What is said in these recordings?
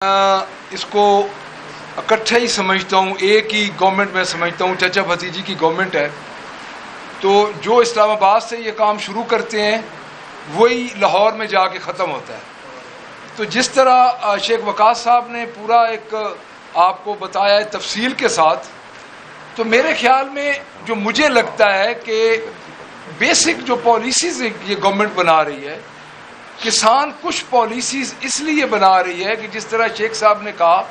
اس کو اکٹھے ہی سمجھتا ہوں، ایک ہی گورنمنٹ میں سمجھتا ہوں، چچا بھتیجی کی گورنمنٹ ہے. تو جو اسلام آباد سے یہ کام شروع کرتے ہیں وہی لاہور میں جا کے ختم ہوتا ہے. تو جس طرح شیخ وقاص صاحب نے پورا ایک آپ کو بتایا ہے تفصیل کے ساتھ، تو میرے خیال میں جو مجھے لگتا ہے کہ بیسک جو پالیسیز یہ گورنمنٹ بنا رہی ہے، کسان کچھ پالیسیز اس لیے بنا رہی ہے کہ جس طرح شیخ صاحب نے کہا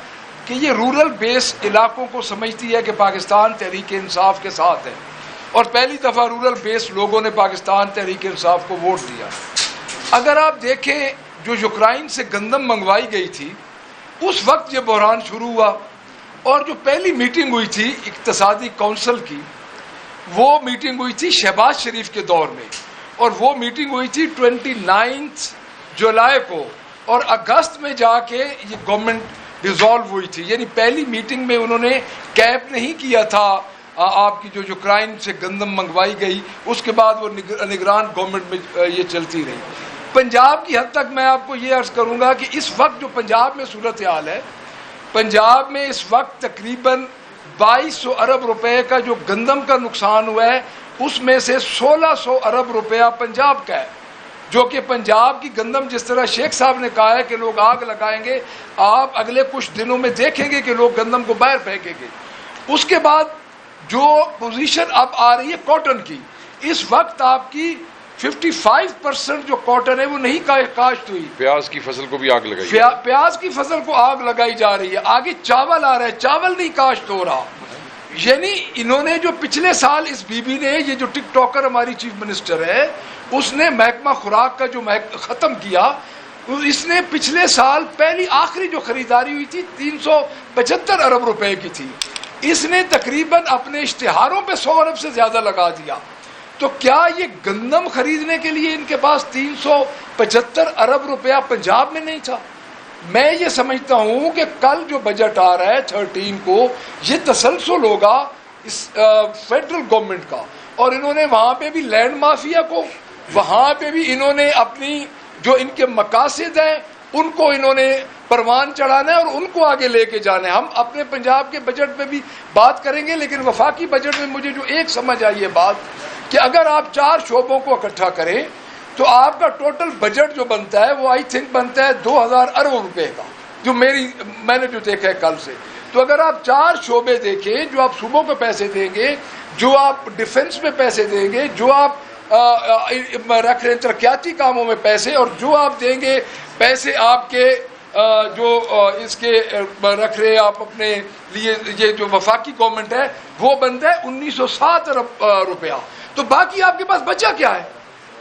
کہ یہ رورل بیس علاقوں کو سمجھتی ہے کہ پاکستان تحریک انصاف کے ساتھ ہے، اور پہلی دفعہ رورل بیس لوگوں نے پاکستان تحریک انصاف کو ووٹ دیا. اگر آپ دیکھیں جو یوکرائن سے گندم منگوائی گئی تھی اس وقت یہ بحران شروع ہوا، اور جو پہلی میٹنگ ہوئی تھی اقتصادی کونسل کی، وہ میٹنگ ہوئی تھی شہباز شریف کے دور میں، اور وہ میٹنگ ہوئی تھی 29 جولائی کو، اور اگست میں جا کے یہ گورنمنٹ ڈیزالو ہوئی تھی. یعنی پہلی میٹنگ میں انہوں نے کیپ نہیں کیا تھا آپ کی جو یوکرائن سے گندم منگوائی گئی، اس کے بعد وہ نگران گورنمنٹ میں یہ چلتی رہی. پنجاب کی حد تک میں آپ کو یہ عرض کروں گا کہ اس وقت جو پنجاب میں صورتحال ہے، پنجاب میں اس وقت تقریباً 2200 ارب روپے کا جو گندم کا نقصان ہوا ہے، اس میں سے 1600 ارب روپیہ پنجاب کا ہے، جو کہ پنجاب کی گندم جس طرح شیخ صاحب نے کہا ہے کہ لوگ آگ لگائیں گے، آپ اگلے کچھ دنوں میں دیکھیں گے کہ لوگ گندم کو باہر پھینکیں گے. اس کے بعد جو پوزیشن اب آ رہی ہے کاٹن کی، اس وقت آپ کی 55% جو کاٹن ہے وہ نہیں کاشت ہوئی. پیاز کی فصل کو بھی آگ لگائی، پیاز کی فصل کو آگ لگائی جا رہی ہے. آگے چاول آ رہا ہے، چاول نہیں کاشت ہو رہا. یعنی انہوں نے جو پچھلے سال اس بی بی نے، یہ جو ٹک ٹاکر ہماری چیف منسٹر ہے، اس نے محکمہ خوراک کا جو ختم کیا، اس نے پچھلے سال پہلی آخری جو خریداری ہوئی تھی 375 ارب روپے کی تھی، اس نے تقریباً اپنے اشتہاروں پہ 100 ارب سے زیادہ لگا دیا. تو کیا یہ گندم خریدنے کے لیے ان کے پاس 375 ارب روپیہ پنجاب میں نہیں تھا؟ میں یہ سمجھتا ہوں کہ کل جو بجٹ آ رہا ہے 13 کو، یہ تسلسل ہوگا اس فیڈرل گورنمنٹ کا، اور انہوں نے وہاں پہ بھی لینڈ مافیا کو، وہاں پہ بھی انہوں نے اپنی جو ان کے مقاصد ہیں ان کو انہوں نے پروان چڑھانا ہے اور ان کو آگے لے کے جانا ہے. ہم اپنے پنجاب کے بجٹ میں بھی بات کریں گے، لیکن وفاقی بجٹ میں مجھے جو ایک سمجھ آئی ہے بات کہ اگر آپ 4 شعبوں کو اکٹھا کریں تو آپ کا ٹوٹل بجٹ جو بنتا ہے وہ آئی تھنک بنتا ہے 2000 ارب روپے کا، جو میں نے جو دیکھا ہے کل سے. تو اگر آپ 4 شعبے دیکھیں، جو آپ صوبوں کو پیسے دیں گے، جو آپ ڈیفنس میں پیسے دیں گے، جو آپ رکھ رہے ہیں ترقیاتی کاموں میں پیسے، اور جو آپ دیں گے پیسے آپ کے جو اس کے رکھ رہے آپ اپنے لیے، یہ جو وفاقی گورنمنٹ ہے وہ بنتا ہے 1907 ارب روپیہ. تو باقی آپ کے پاس بچا کیا ہے؟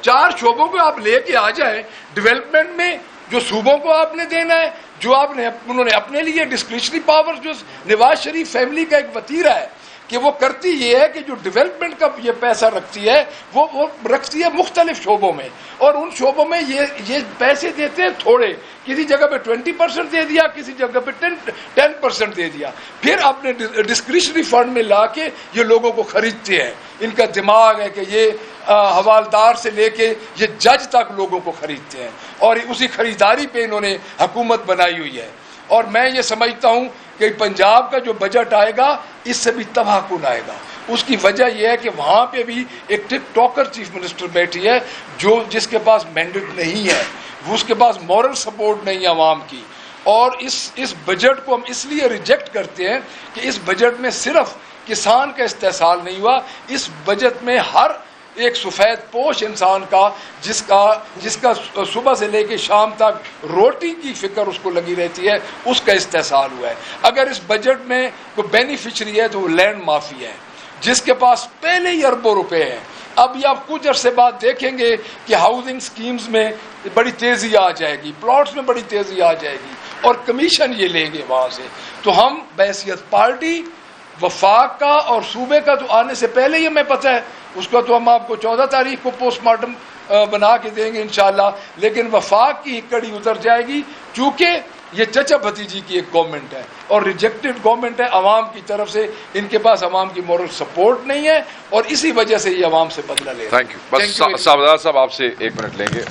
4 شعبوں کو آپ لے کے آ جائیں. ڈیولپمنٹ میں جو صوبوں کو آپ نے دینا ہے، جو انہوں نے اپنے لیے ڈسکریشنری پاور، جو نواز شریف فیملی کا ایک وتیرہ ہے کہ وہ کرتی یہ ہے کہ جو ڈیولپمنٹ کا یہ پیسہ رکھتی ہے وہ رکھتی ہے مختلف شعبوں میں، اور ان شعبوں میں یہ پیسے دیتے ہیں تھوڑے، کسی جگہ پہ 20% دے دیا، کسی جگہ پہ 10% دے دیا، پھر اپنے ڈسکریشنری فنڈ میں لا کے یہ لوگوں کو خریدتے ہیں. ان کا دماغ ہے کہ یہ حوالدار سے لے کے یہ جج تک لوگوں کو خریدتے ہیں، اور اسی خریداری پہ انہوں نے حکومت بنائی ہوئی ہے. اور میں یہ سمجھتا ہوں کہ پنجاب کا جو بجٹ آئے گا اس سے بھی تباہ کن آئے گا. اس کی وجہ یہ ہے کہ وہاں پہ بھی ایک ٹک ٹاکر چیف منسٹر بیٹھی ہے جس کے پاس مینڈیٹ نہیں ہے، اس کے پاس مورل سپورٹ نہیں ہے عوام کی. اور اس بجٹ کو ہم اس لیے ریجیکٹ کرتے ہیں کہ اس بجٹ میں صرف کسان کا استحصال نہیں ہوا، اس بجٹ میں ہر ایک سفید پوش انسان کا جس کا صبح سے لے کے شام تک روٹی کی فکر اس کو لگی رہتی ہے، اس کا استحصال ہوا ہے. اگر اس بجٹ میں کوئی بینیفیشری ہے تو وہ لینڈ مافیا ہے، جس کے پاس پہلے ہی اربوں روپے ہیں. اب یہ آپ کچھ عرصے بعد دیکھیں گے کہ ہاؤسنگ سکیمز میں بڑی تیزی آ جائے گی، پلاٹس میں بڑی تیزی آ جائے گی، اور کمیشن یہ لیں گے وہاں سے. تو ہم بحیثیت پارٹی وفاق کا اور صوبے کا تو آنے سے پہلے ہی ہمیں پتہ ہے، اس کا تو ہم آپ کو 14 تاریخ کو پوسٹ مارٹم بنا کے دیں گے انشاءاللہ. لیکن وفاق کی کڑی اتر جائے گی، چونکہ یہ چچا بھتیجی کی ایک گورنمنٹ ہے اور ریجیکٹڈ گورنمنٹ ہے عوام کی طرف سے. ان کے پاس عوام کی مورل سپورٹ نہیں ہے، اور اسی وجہ سے یہ عوام سے بدلہ لے رہے ہیں. Thank you. بس صاحب آپ سے 1 منٹ لیں گے.